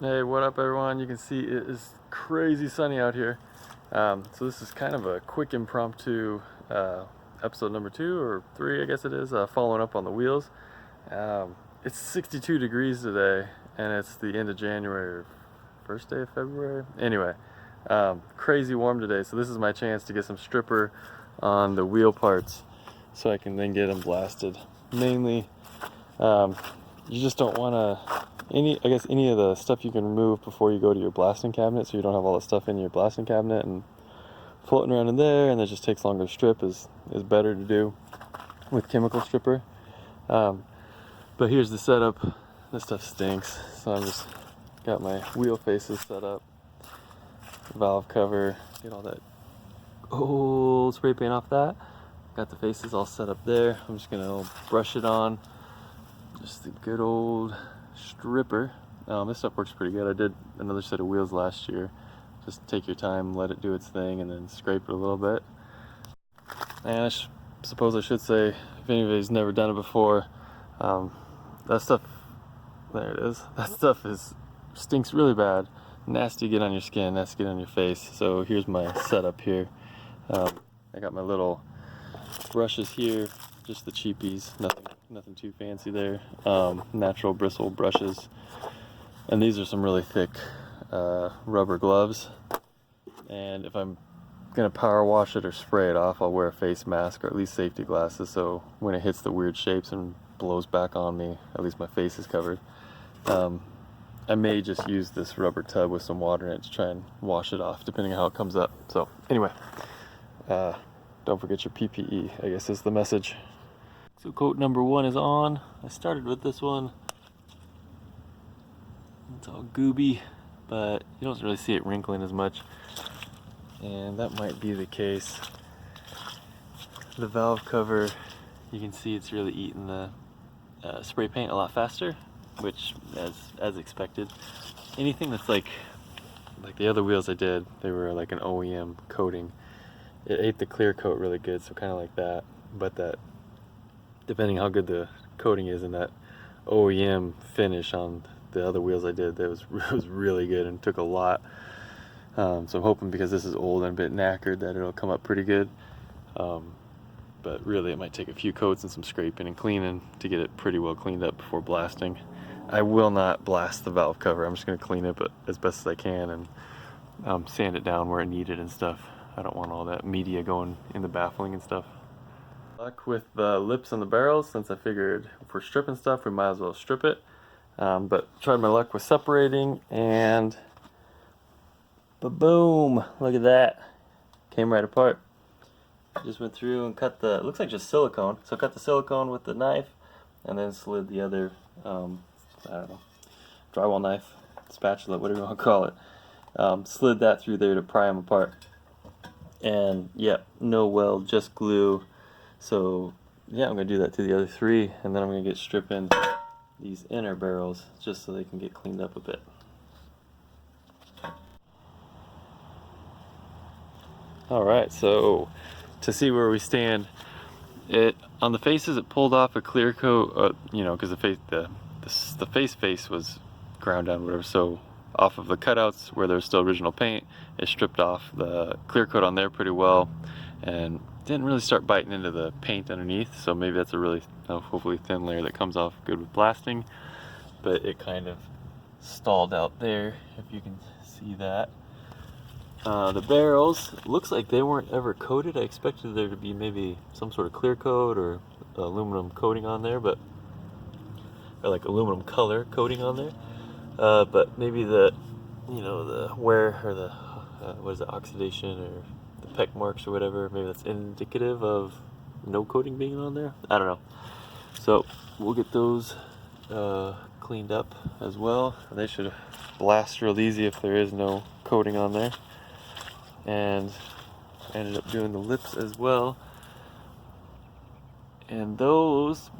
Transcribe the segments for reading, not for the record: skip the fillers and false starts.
Hey, what up everyone? You can see it is crazy sunny out here. So this is kind of a quick impromptu episode number 2 or 3, I guess it is, following up on the wheels. It's 62 degrees today and it's the end of January, or first day of February. Anyway, crazy warm today, so this is my chance to get some stripper on the wheel parts so I can then get them blasted. Mainly, you just don't want to any of the stuff you can remove before you go to your blasting cabinet, so you don't have all the stuff in your blasting cabinet and floating around in there, and it just takes longer to strip is better to do with chemical stripper. But here's the setup. This stuff stinks, so I'm just got my wheel faces set up, valve cover, get all that old spray paint off that. Got the faces all set up there. I'm just gonna brush it on, just the good old stripper. This stuff works pretty good. I did another set of wheels last year. Just take your time, let it do its thing, and then scrape it a little bit. And I suppose I should say, if anybody's never done it before, that stuff, there it is, that stuff stinks really bad. Nasty to get on your skin, nasty to get on your face. So here's my setup here. I got my little brushes here, just the cheapies, nothing too fancy there. Natural bristle brushes, and these are some really thick rubber gloves. And if I'm gonna power wash it or spray it off, I'll wear a face mask or at least safety glasses, so when it hits the weird shapes and blows back on me, at least my face is covered. I may just use this rubber tub with some water in it to try and wash it off, depending on how it comes up. So anyway, don't forget your PPE, I guess is the message. So coat number 1 is on. I started with this one. It's all gooby, but you don't really see it wrinkling as much. And that might be the case. The valve cover, you can see it's really eating the spray paint a lot faster, which as expected. Anything that's like the other wheels I did, they were like an OEM coating. It ate the clear coat really good, so kind of like that. But that, depending how good the coating is, and that OEM finish on the other wheels I did, that was really good and took a lot. So I'm hoping, because this is old and a bit knackered, that it'll come up pretty good. But really it might take a few coats and some scraping and cleaning to get it pretty well cleaned up before blasting. I will not blast the valve cover. I'm just going to clean it as best as I can and sand it down where it needed and stuff. I don't want all that media going in the baffling and stuff. Luck with the lips and the barrels, since I figured if we're stripping stuff, we might as well strip it. But tried my luck with separating, and ba-boom! Look at that. Came right apart. Just went through and cut it looks like just silicone. So cut the silicone with the knife, and then slid the other, I don't know, drywall knife, spatula, whatever you want to call it. Slid that through there to pry them apart. And yeah, no weld, just glue. So yeah, I'm gonna do that to the other 3, and then I'm gonna get stripping these inner barrels just so they can get cleaned up a bit. Alright, so to see where we stand, on the faces it pulled off a clear coat, because the face was ground down, whatever, so off of the cutouts where there's still original paint, it stripped off the clear coat on there pretty well, and didn't really start biting into the paint underneath, so maybe that's a really hopefully thin layer that comes off good with blasting. But it kind of stalled out there, if you can see that. The barrels, looks like they weren't ever coated. I expected there to be maybe some sort of clear coat or aluminum coating on there, or like aluminum color coating on there. But maybe the wear, or the what is it, oxidation, or the peck marks or whatever, maybe that's indicative of no coating being on there. I don't know. So we'll get those cleaned up as well. They should blast real easy if there is no coating on there. And I ended up doing the lips as well. And those,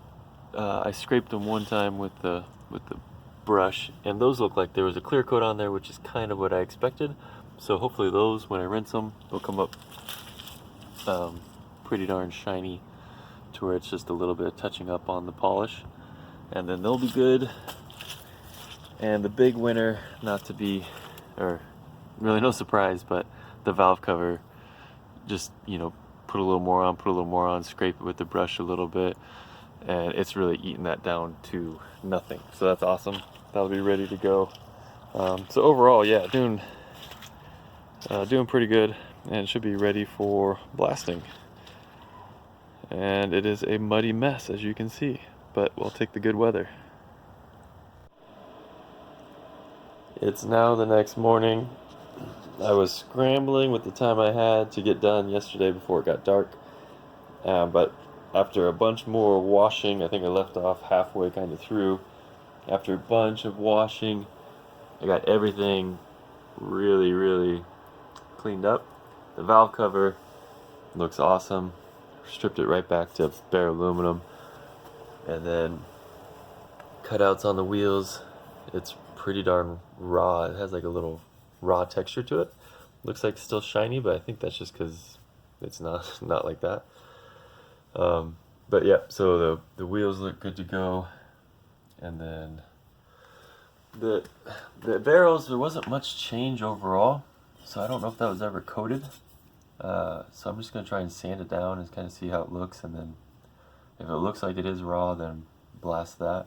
I scraped them one time with the brush, and those look like there was a clear coat on there, which is kind of what I expected. So hopefully those, when I rinse them, they'll come up pretty darn shiny, to where it's just a little bit of touching up on the polish, and then they'll be good. And the big winner, not to be, or really no surprise, but the valve cover, just, you know, put a little more on, scrape it with the brush a little bit, and it's really eaten that down to nothing. So that's awesome. That'll be ready to go. So overall, yeah, doing pretty good, and should be ready for blasting. And it is a muddy mess, as you can see, but we'll take the good weather. It's now the next morning. I was scrambling with the time I had to get done yesterday before it got dark, but after a bunch more washing, I think I left off halfway kind of through. After a bunch of washing, I got everything really cleaned up. The valve cover looks awesome. Stripped it right back to bare aluminum, and then cutouts on the wheels. It's pretty darn raw. It has like a little raw texture to it. Looks like it's still shiny, but I think that's just because it's not like that. But yeah, so the wheels look good to go, and then the barrels, there wasn't much change overall, so I don't know if that was ever coated. So I'm just going to try and sand it down and kind of see how it looks, and then if it looks like it is raw, then blast that.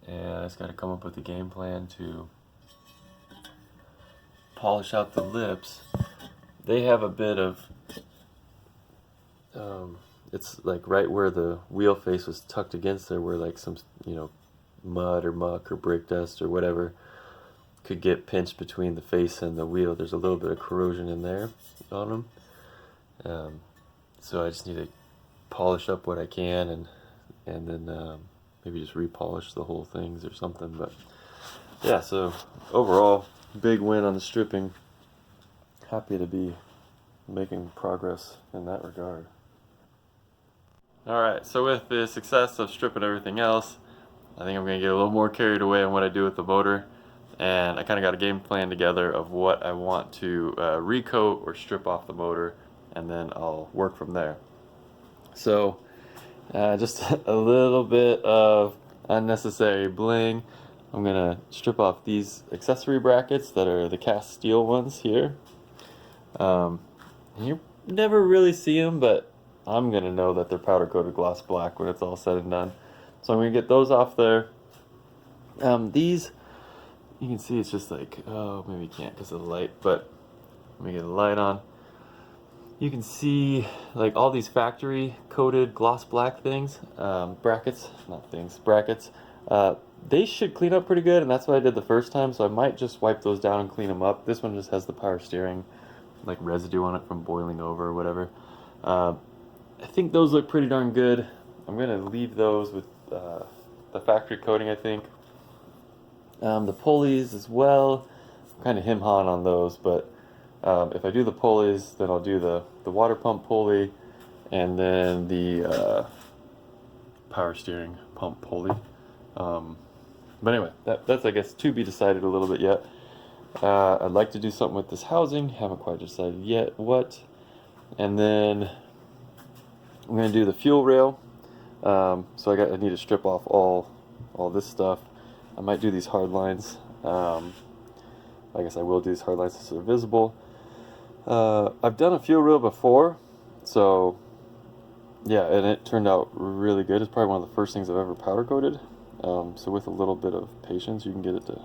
And I just got to come up with a game plan to polish out the lips. They have a bit of, it's like right where the wheel face was tucked against there, where like some, you know, mud or muck or brake dust or whatever could get pinched between the face and the wheel. There's a little bit of corrosion in there on them, so I just need to polish up what I can, and then maybe just repolish the whole things or something. But yeah, so overall, big win on the stripping. Happy to be making progress in that regard. Alright, so with the success of stripping everything else, I think I'm going to get a little more carried away on what I do with the motor, and I kind of got a game plan together of what I want to recoat or strip off the motor, and then I'll work from there. So just a little bit of unnecessary bling. I'm going to strip off these accessory brackets that are the cast steel ones here. You never really see them, but I'm going to know that they're powder coated gloss black when it's all said and done. So I'm going to get those off there. These, you can see it's just like, oh, maybe you can't because of the light, but let me get the light on. You can see like all these factory coated gloss black things, brackets, they should clean up pretty good, and that's what I did the first time, so I might just wipe those down and clean them up. This one just has the power steering like residue on it from boiling over or whatever. I think those look pretty darn good. I'm going to leave those with the factory coating, I think. The pulleys as well, I'm kind of hem-hawing on those, but if I do the pulleys, then I'll do the water pump pulley, and then the power steering pump pulley. But anyway, that's I guess to be decided a little bit yet. I'd like to do something with this housing, haven't quite decided yet what. And then I'm going to do the fuel rail. So I need to strip off all this stuff. I might do these hard lines. I guess I will do these hard lines so they're visible. I've done a fuel rail before, so yeah, and it turned out really good. It's probably one of the first things I've ever powder coated. So with a little bit of patience, you can get it to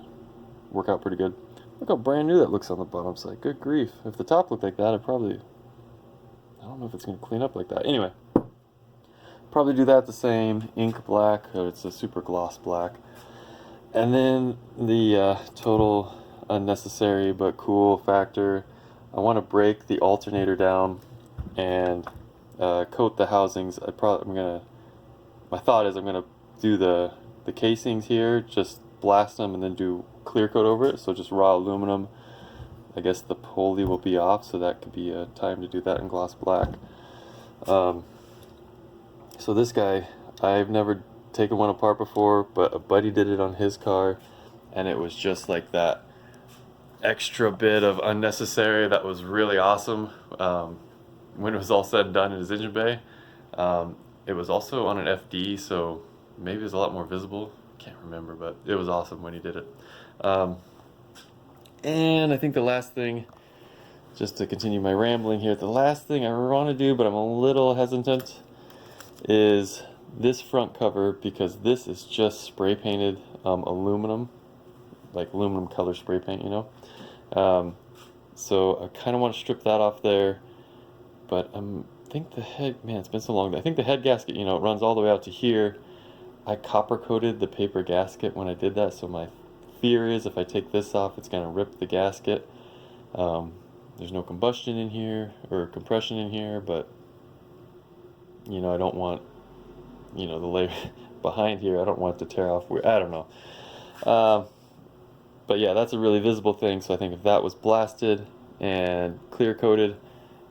work out pretty good. Look how brand new that looks on the bottom side. Good grief. If the top looked like that, I don't know if it's going to clean up like that. Anyway, probably do that the same. Ink black, it's a super gloss black. And then the total unnecessary but cool factor, I want to break the alternator down and coat the housings. My thought is I'm going to do the casings here, just blast them and then do clear coat over it, so just raw aluminum. I guess the pulley will be off, so that could be a time to do that in gloss black. So this guy, I've never taken one apart before, but a buddy did it on his car, and it was just like that extra bit of unnecessary that was really awesome. When it was all said and done in his engine bay, it was also on an FD, so maybe it was a lot more visible can't remember, but it was awesome when he did it. And I think the last thing, just to continue my rambling here, the last thing I want to do, but I'm a little hesitant, is this front cover, because this is just spray painted aluminum, like aluminum color spray paint, you know. So I kind of want to strip that off there, but I think the head, man, it's been so long. I think the head gasket, you know, it runs all the way out to here. I copper coated the paper gasket when I did that, so my fear is if I take this off, it's going to rip the gasket. There's no combustion in here, or compression in here, but, you know, I don't want, you know, the layer behind here, I don't want it to tear off. I don't know. But yeah, that's a really visible thing, so I think if that was blasted and clear coated,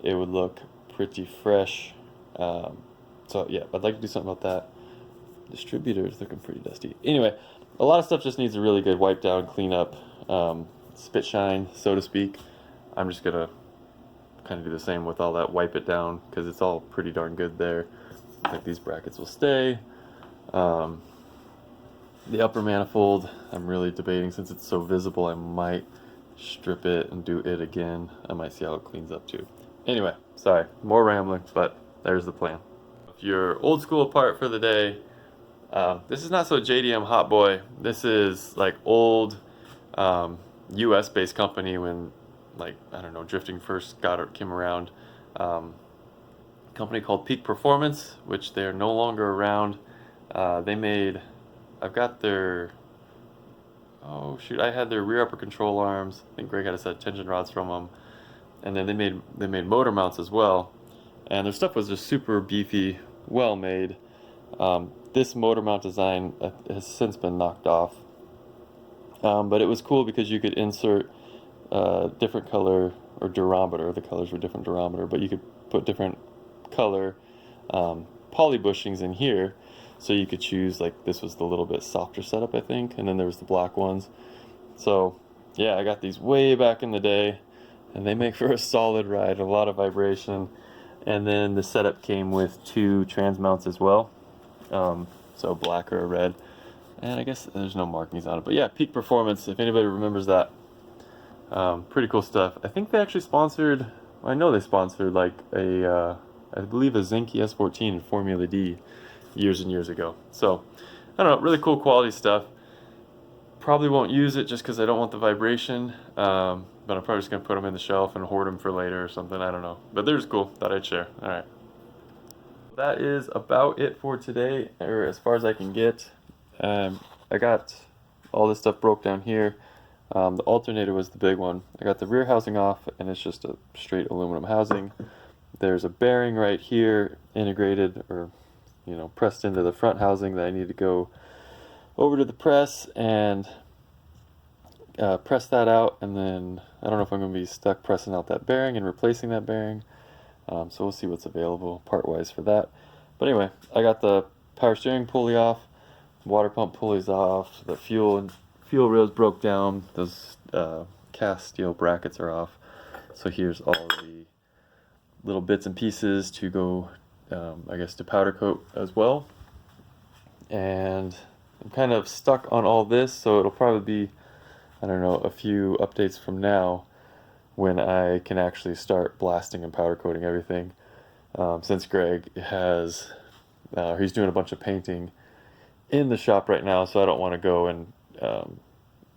it would look pretty fresh. So yeah, I'd like to do something about that. Distributor is looking pretty dusty. Anyway, a lot of stuff just needs a really good wipe down, clean up, spit shine, so to speak. I'm just gonna kind of do the same with all that, wipe it down, because it's all pretty darn good there. Like these brackets will stay. The upper manifold, I'm really debating, since it's so visible, I might strip it and do it again. I might see how it cleans up too. Anyway, sorry, more rambling, but there's the plan. If you're old school part for the day, this is not so JDM hot boy. This is like old US based company when, like, I don't know, drifting first came around. Company called Peak Performance, which they're no longer around. They made, I've got their, oh shoot, I had their rear upper control arms. I think Greg had a set of tension rods from them. And then they made motor mounts as well. And their stuff was just super beefy, well made. This motor mount design has since been knocked off. But it was cool because you could insert different color, or durometer, the colors were different durometer, but you could put different color poly bushings in here, so you could choose, like, this was the little bit softer setup, I think, and then there was the black ones. So yeah, I got these way back in the day, and they make for a solid ride, a lot of vibration. And then the setup came with 2 trans mounts as well, so black or a red, and I guess there's no markings on it, but yeah, Peak Performance, if anybody remembers that. Pretty cool stuff. I think they actually sponsored, I know they sponsored like I believe a Zinke S14 in Formula D years and years ago. So, I don't know, really cool quality stuff. Probably won't use it just because I don't want the vibration, but I'm probably just going to put them in the shelf and hoard them for later or something, I don't know. But they're just cool, thought I'd share. Alright. That is about it for today, or as far as I can get. I got all this stuff broke down here. The alternator was the big one. I got the rear housing off, and it's just a straight aluminum housing. There's a bearing right here integrated, or, you know, pressed into the front housing, that I need to go over to the press and press that out, and then I don't know if I'm going to be stuck pressing out that bearing and replacing that bearing. So we'll see what's available part-wise for that. But anyway, I got the power steering pulley off, water pump pulleys off, the fuel rails broke down, those cast steel brackets are off. So here's all the little bits and pieces to go, I guess, to powder coat as well. And I'm kind of stuck on all this, so it'll probably be, I don't know, a few updates from now when I can actually start blasting and powder coating everything. Since Greg has, he's doing a bunch of painting in the shop right now, so I don't want to go and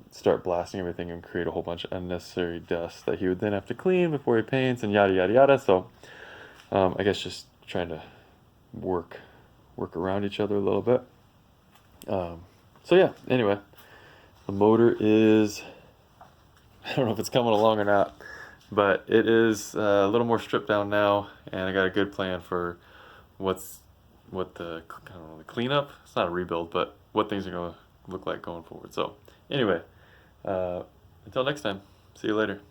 start blasting everything and create a whole bunch of unnecessary dust that he would then have to clean before he paints, and yada yada yada. So I guess just trying to work around each other a little bit. So yeah, anyway, the motor is, I don't know if it's coming along or not, but it is a little more stripped down now, and I got a good plan for what the, I don't know, the cleanup, it's not a rebuild, but what things are going to look like going forward. So anyway, until next time, see you later.